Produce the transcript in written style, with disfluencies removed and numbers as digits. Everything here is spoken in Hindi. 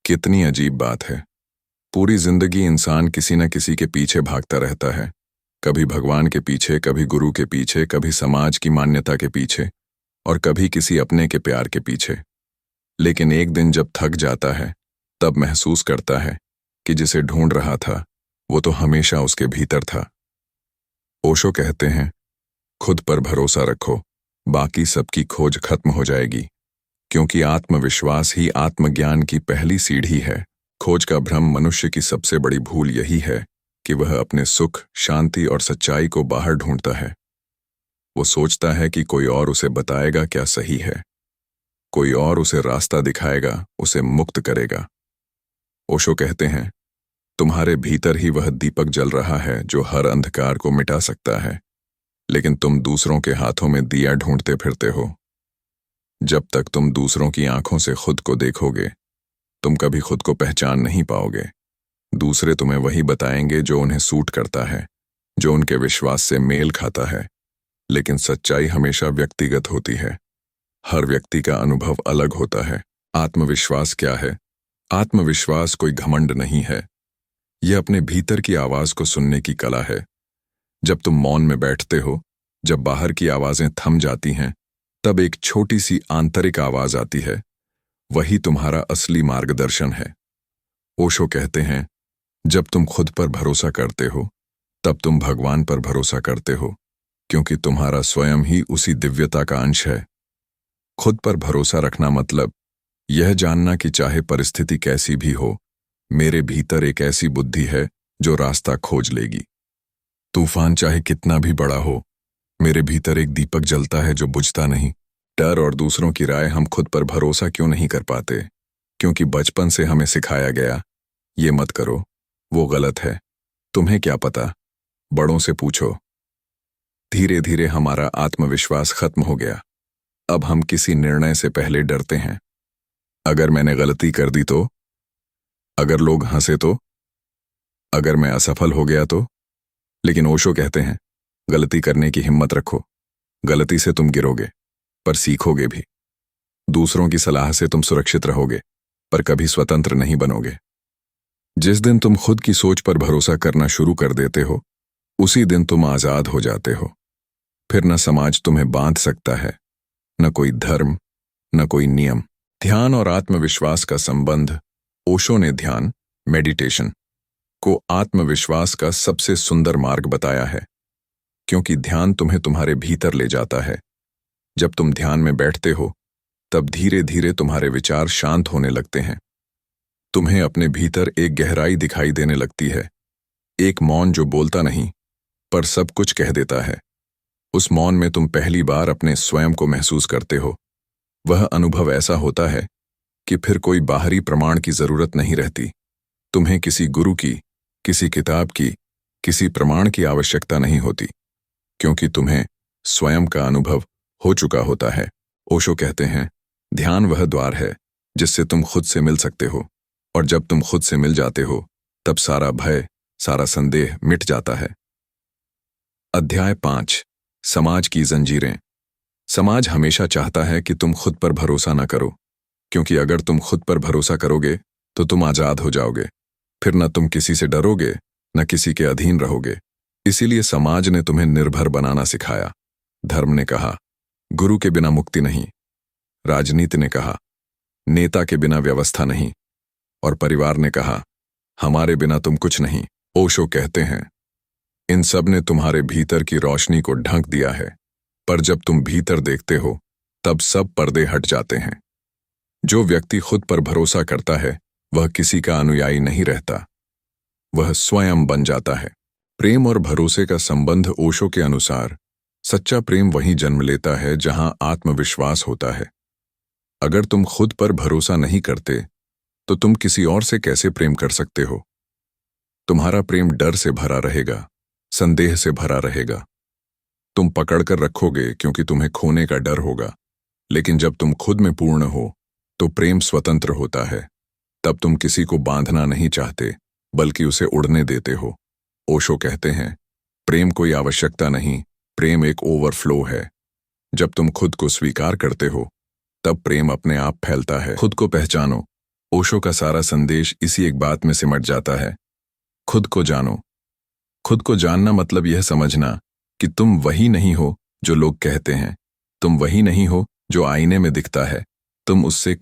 कितनी अजीब बात है। पूरी जिंदगी इंसान किसी न किसी के पीछे भागता रहता है। कभी भगवान के पीछे, कभी गुरु के पीछे, कभी समाज की मान्यता के पीछे और कभी किसी अपने के प्यार के पीछे। लेकिन एक दिन जब थक जाता है तब महसूस करता है कि जिसे ढूंढ रहा था वो तो हमेशा उसके भीतर था। ओशो कहते हैं, खुद पर भरोसा रखो, बाकी सबकी खोज खत्म हो जाएगी, क्योंकि आत्मविश्वास ही आत्मज्ञान की पहली सीढ़ी है। खोज का भ्रम मनुष्य की सबसे बड़ी भूल यही है कि वह अपने सुख, शांति और सच्चाई को बाहर ढूंढता है। वो सोचता है कि कोई और उसे बताएगा क्या सही है, कोई और उसे रास्ता दिखाएगा, उसे मुक्त करेगा। ओशो कहते हैं, तुम्हारे भीतर ही वह दीपक जल रहा है जो हर अंधकार को मिटा सकता है, लेकिन तुम दूसरों के हाथों में दिया ढूंढते फिरते हो। जब तक तुम दूसरों की आंखों से खुद को देखोगे, तुम कभी खुद को पहचान नहीं पाओगे। दूसरे तुम्हें वही बताएंगे जो उन्हें सूट करता है, जो उनके विश्वास से मेल खाता है। लेकिन सच्चाई हमेशा व्यक्तिगत होती है। हर व्यक्ति का अनुभव अलग होता है। आत्मविश्वास क्या है? आत्मविश्वास कोई घमंड नहीं है। यह अपने भीतर की आवाज को सुनने की कला है। जब तुम मौन में बैठते हो, जब बाहर की आवाजें थम जाती हैं, तब एक छोटी सी आंतरिक आवाज आती है। वही तुम्हारा असली मार्गदर्शन है। ओशो कहते हैं, जब तुम खुद पर भरोसा करते हो, तब तुम भगवान पर भरोसा करते हो, क्योंकि तुम्हारा स्वयं ही उसी दिव्यता का अंश है। खुद पर भरोसा रखना मतलब यह जानना कि चाहे परिस्थिति कैसी भी हो, मेरे भीतर एक ऐसी बुद्धि है जो रास्ता खोज लेगी। तूफान चाहे कितना भी बड़ा हो, मेरे भीतर एक दीपक जलता है जो बुझता नहीं। डर और दूसरों की राय हम खुद पर भरोसा क्यों नहीं कर पाते? क्योंकि बचपन से हमें सिखाया गया, ये मत करो, वो गलत है, तुम्हें क्या पता, बड़ों से पूछो। धीरे धीरे हमारा आत्मविश्वास खत्म हो गया। अब हम किसी निर्णय से पहले डरते हैं। अगर मैंने गलती कर दी तो? अगर लोग हंसे तो? अगर मैं असफल हो गया तो? लेकिन ओशो कहते हैं, गलती करने की हिम्मत रखो। गलती से तुम गिरोगे, पर सीखोगे भी। दूसरों की सलाह से तुम सुरक्षित रहोगे, पर कभी स्वतंत्र नहीं बनोगे। जिस दिन तुम खुद की सोच पर भरोसा करना शुरू कर देते हो, उसी दिन तुम आजाद हो जाते हो। फिर न समाज तुम्हें बांध सकता है, न कोई धर्म, न कोई नियम। ध्यान और आत्मविश्वास का संबंध। ओशो ने ध्यान, मेडिटेशन, को आत्मविश्वास का सबसे सुंदर मार्ग बताया है, क्योंकि ध्यान तुम्हें तुम्हारे भीतर ले जाता है। जब तुम ध्यान में बैठते हो, तब धीरे धीरे तुम्हारे विचार शांत होने लगते हैं। तुम्हें अपने भीतर एक गहराई दिखाई देने लगती है, एक मौन जो बोलता नहीं, पर सब कुछ कह देता है। उस मौन में तुम पहली बार अपने स्वयं को महसूस करते हो। वह अनुभव ऐसा होता है कि फिर कोई बाहरी प्रमाण की जरूरत नहीं रहती। तुम्हें किसी गुरु की, किसी किताब की, किसी प्रमाण की आवश्यकता नहीं होती, क्योंकि तुम्हें स्वयं का अनुभव हो चुका होता है। ओशो कहते हैं, ध्यान वह द्वार है जिससे तुम खुद से मिल सकते हो, और जब तुम खुद से मिल जाते हो, तब सारा भय, सारा संदेह मिट जाता है। अध्याय 5, समाज की जंजीरें। समाज हमेशा चाहता है कि तुम खुद पर भरोसा न करो, क्योंकि अगर तुम खुद पर भरोसा करोगे तो तुम आजाद हो जाओगे। फिर न तुम किसी से डरोगे, न किसी के अधीन रहोगे। इसीलिए समाज ने तुम्हें निर्भर बनाना सिखाया। धर्म ने कहा, गुरु के बिना मुक्ति नहीं। राजनीति ने कहा, नेता के बिना व्यवस्था नहीं। और परिवार ने कहा, हमारे बिना तुम कुछ नहीं। ओशो कहते हैं, इन सब ने तुम्हारे भीतर की रोशनी को ढक दिया है, पर जब तुम भीतर देखते हो, तब सब पर्दे हट जाते हैं। जो व्यक्ति खुद पर भरोसा करता है, वह किसी का अनुयायी नहीं रहता, वह स्वयं बन जाता है। प्रेम और भरोसे का संबंध। ओशो के अनुसार सच्चा प्रेम वहीं जन्म लेता है जहां आत्मविश्वास होता है। अगर तुम खुद पर भरोसा नहीं करते, तो तुम किसी और से कैसे प्रेम कर सकते हो? तुम्हारा प्रेम डर से भरा रहेगा, संदेह से भरा रहेगा। तुम पकड़ कर रखोगे क्योंकि तुम्हें खोने का डर होगा। लेकिन जब तुम खुद में पूर्ण हो, तो प्रेम स्वतंत्र होता है। तब तुम किसी को बांधना नहीं चाहते, बल्कि उसे उड़ने देते हो। ओशो कहते हैं, प्रेम कोई आवश्यकता नहीं, प्रेम एक ओवरफ्लो है। जब तुम खुद को स्वीकार करते हो, तब प्रेम अपने आप फैलता है। खुद को पहचानो, ओशो का सारा संदेश इसी एक बात में सिमट जाता है, खुद को जानो। खुद को जानना मतलब यह समझना कि तुम वही नहीं हो जो लोग कहते हैं, तुम वही नहीं हो जो आईने में दिखता है, तुम उससे